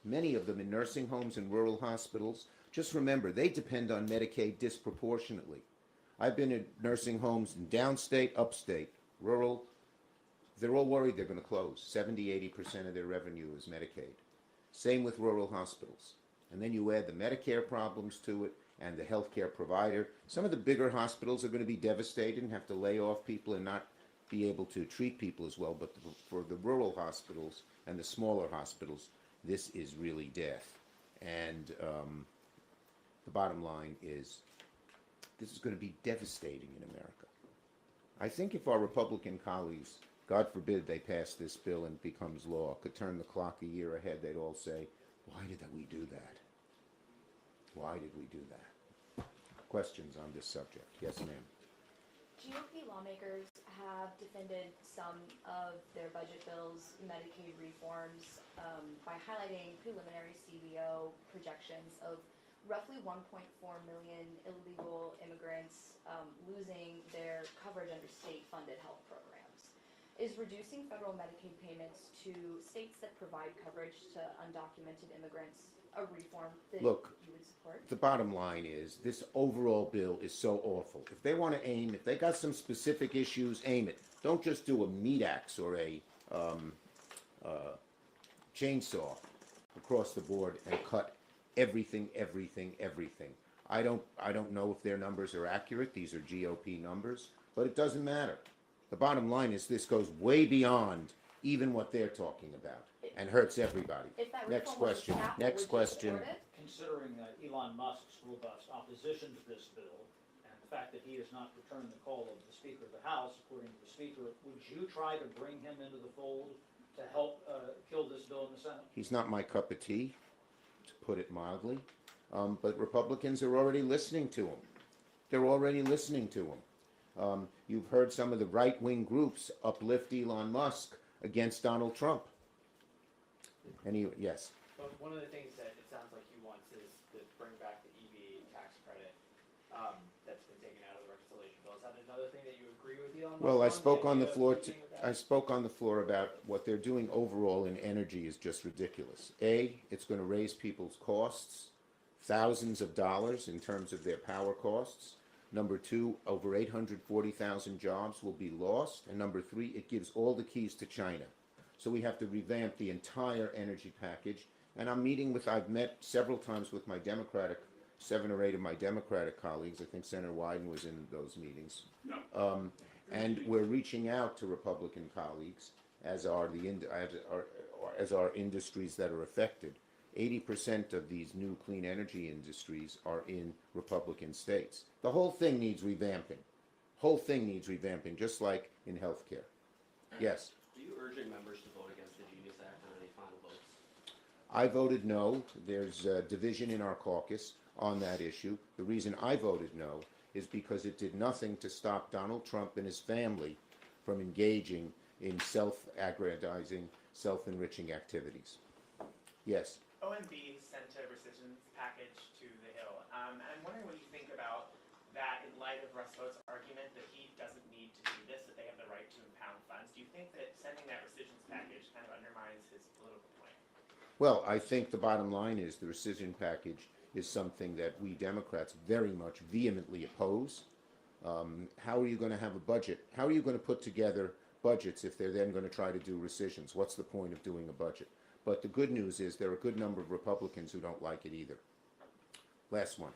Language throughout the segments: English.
many of them in nursing homes and rural hospitals. Just remember, they depend on Medicaid disproportionately. I've been in nursing homes in downstate, upstate, rural. They're all worried they're going to close. 70, 80% of their revenue is Medicaid. Same with rural hospitals. And then you add the Medicare problems to it and the healthcare provider. Some of the bigger hospitals are going to be devastated and have to lay off people and not be able to treat people as well. But for the rural hospitals and the smaller hospitals, this is really death. And the bottom line is, this is going to be devastating in America. I think if our Republican colleagues, God forbid they pass this bill and it becomes law, could turn the clock a year ahead, they'd all say, why did we do that? Why did we do that? Questions on this subject? Yes, ma'am. GOP lawmakers have defended some of their budget bills, Medicaid reforms, by highlighting preliminary CBO projections of roughly 1.4 million illegal immigrants losing their coverage under state-funded health programs. Is reducing federal Medicaid payments to states that provide coverage to undocumented immigrants a reform that you would support? The bottom line is, this overall bill is so awful. If they want to aim, if they got some specific issues, aim it. Don't just do a meat axe or a chainsaw across the board and cut everything. I don't know if their numbers are accurate. These are GOP numbers, but it doesn't matter. The bottom line is, this goes way beyond even what they're talking about and hurts everybody. Next question. Next question. Considering Elon Musk's robust opposition to this bill and the fact that he has not returned the call of the Speaker of the House, according to the Speaker, would you try to bring him into the fold to help kill this bill in the Senate? He's not my cup of tea, to put it mildly, but Republicans are already listening to him. They're already listening to him. You've heard some of the right-wing groups uplift Elon Musk against Donald Trump. Yes? But one of the things that it sounds like he wants is to bring back the EV tax credit that's been taken out of the reconciliation bill. Is that another thing that you agree with Elon Musk? Well, I spoke on the floor. I spoke on the floor about what they're doing overall in energy is just ridiculous. It's going to raise people's costs, thousands of dollars in terms of their power costs. Number two, over 840,000 jobs will be lost. And number three, it gives all the keys to China. So we have to revamp the entire energy package. And I've met several times with my Democratic, 7 or 8 of my Democratic colleagues. I think Senator Wyden was in those meetings. No. And we're reaching out to Republican colleagues, as are industries that are affected. 80% of these new clean energy industries are in Republican states. The whole thing needs revamping. Just like in healthcare. Yes? Are you urging members to vote against the Genius Act on any final votes? I voted no. There's a division in our caucus on that issue. The reason I voted no is because it did nothing to stop Donald Trump and his family from engaging in self-aggrandizing, self-enriching activities. Yes? OMB sent a rescission package to the Hill. And I'm wondering what you think about that in light of Russ Vought's argument that he doesn't need to do this, that they have the right to impound funds. Do you think that sending that rescission package kind of undermines his political point? Well, I think the bottom line is the rescission package is something that we Democrats very much vehemently oppose. How are you going to have a budget? How are you going to put together budgets if they're then going to try to do rescissions? What's the point of doing a budget? But the good news is there are a good number of Republicans who don't like it either. Last one.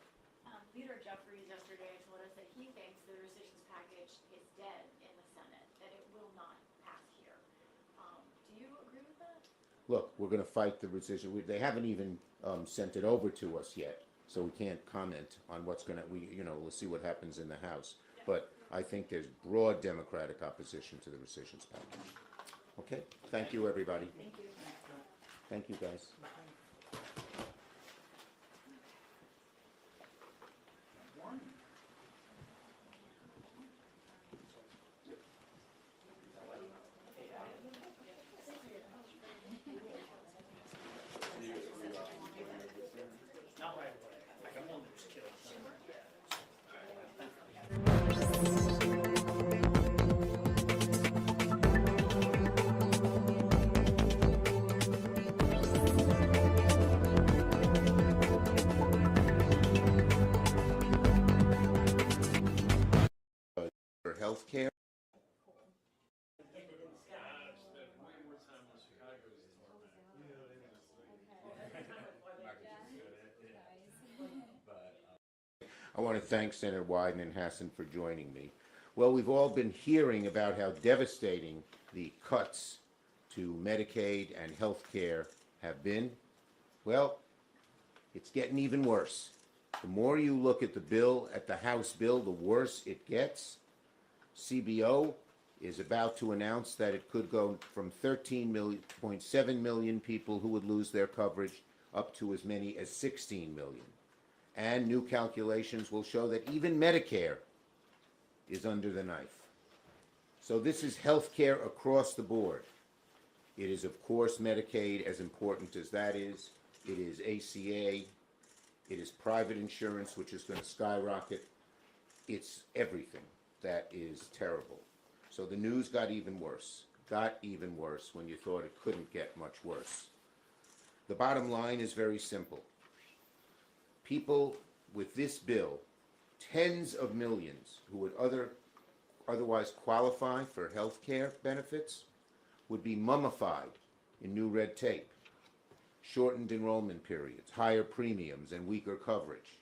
Leader Jeffries yesterday told us that he thinks the rescissions package is dead in the Senate, that it will not pass here. Do you agree with that? Look, we're going to fight the rescission. They haven't even sent it over to us yet, so we can't comment on what's going to. We'll see what happens in the House. Yeah. But I think there's broad Democratic opposition to the rescissions package. Okay. Thank you, everybody. Thank you. Thank you, guys. I want to thank Senator Wyden and Hassan for joining me. Well, we've all been hearing about how devastating the cuts to Medicaid and health care have been. Well, it's getting even worse. The more you look at the bill, at the House bill, the worse it gets. CBO is about to announce that it could go from 13.7 million people who would lose their coverage up to as many as 16 million. And new calculations will show that even Medicare is under the knife. So this is health care across the board. It is, of course, Medicaid, as important as that is. It is ACA. It is private insurance, which is going to skyrocket. It's everything that is terrible. So the news got even worse when you thought it couldn't get much worse. The bottom line is very simple. People with this bill, tens of millions who would otherwise qualify for health care benefits, would be mummified in new red tape, shortened enrollment periods, higher premiums, and weaker coverage.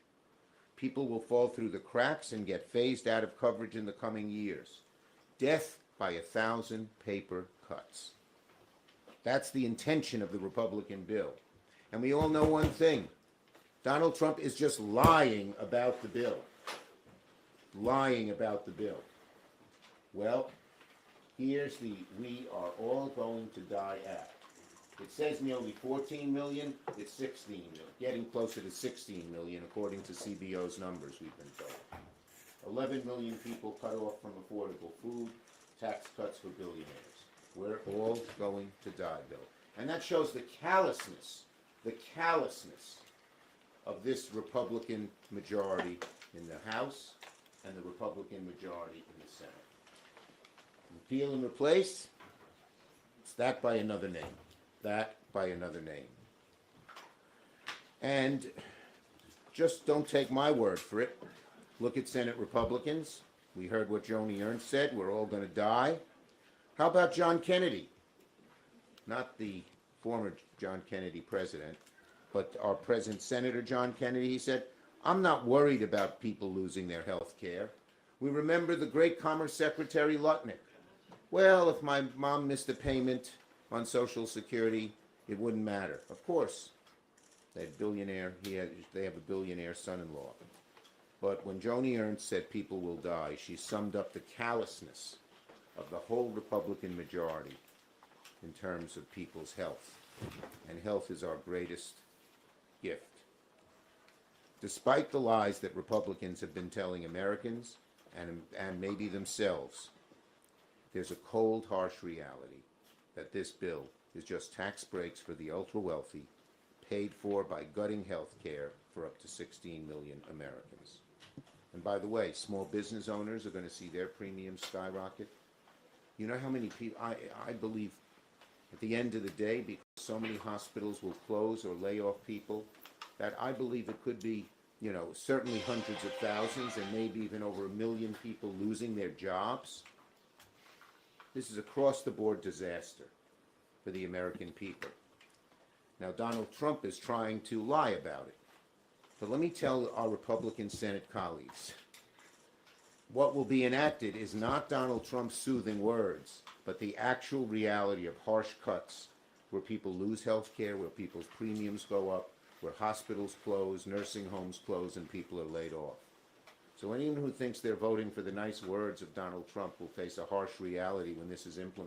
People will fall through the cracks and get phased out of coverage in the coming years. Death by 1,000 paper cuts. That's the intention of the Republican bill. And we all know one thing. Donald Trump is just lying about the bill. Lying about the bill. Well, here's the "we are all going to die" act. It says nearly 14 million, it's 16 million, getting closer to 16 million according to CBO's numbers, we've been told. 11 million people cut off from affordable food, tax cuts for billionaires. We're all going to die, Bill. And that shows the callousness of this Republican majority in the House and the Republican majority in the Senate. Repeal and replace, it's that by another name. That by another name. And just don't take my word for it. Look at Senate Republicans. We heard what Joni Ernst said, we're all going to die. How about John Kennedy? Not the former John Kennedy president, but our present Senator John Kennedy. He said, I'm not worried about people losing their health care. We remember the great Commerce Secretary Lutnick. Well, if my mom missed a payment on Social Security, it wouldn't matter. Of course, they have a billionaire son-in-law. But when Joni Ernst said people will die, she summed up the callousness of the whole Republican majority in terms of people's health. And health is our greatest gift. Despite the lies that Republicans have been telling Americans and maybe themselves, there's a cold, harsh reality that this bill is just tax breaks for the ultra-wealthy, paid for by gutting health care for up to 16 million Americans. And by the way, small business owners are going to see their premiums skyrocket. You know how many people, I believe at the end of the day, because so many hospitals will close or lay off people, that I believe it could be, certainly hundreds of thousands and maybe even over 1 million people losing their jobs. This is across-the-board disaster for the American people. Now, Donald Trump is trying to lie about it. But let me tell our Republican Senate colleagues, what will be enacted is not Donald Trump's soothing words, but the actual reality of harsh cuts where people lose health care, where people's premiums go up, where hospitals close, nursing homes close, and people are laid off. So anyone who thinks they're voting for the nice words of Donald Trump will face a harsh reality when this is implemented.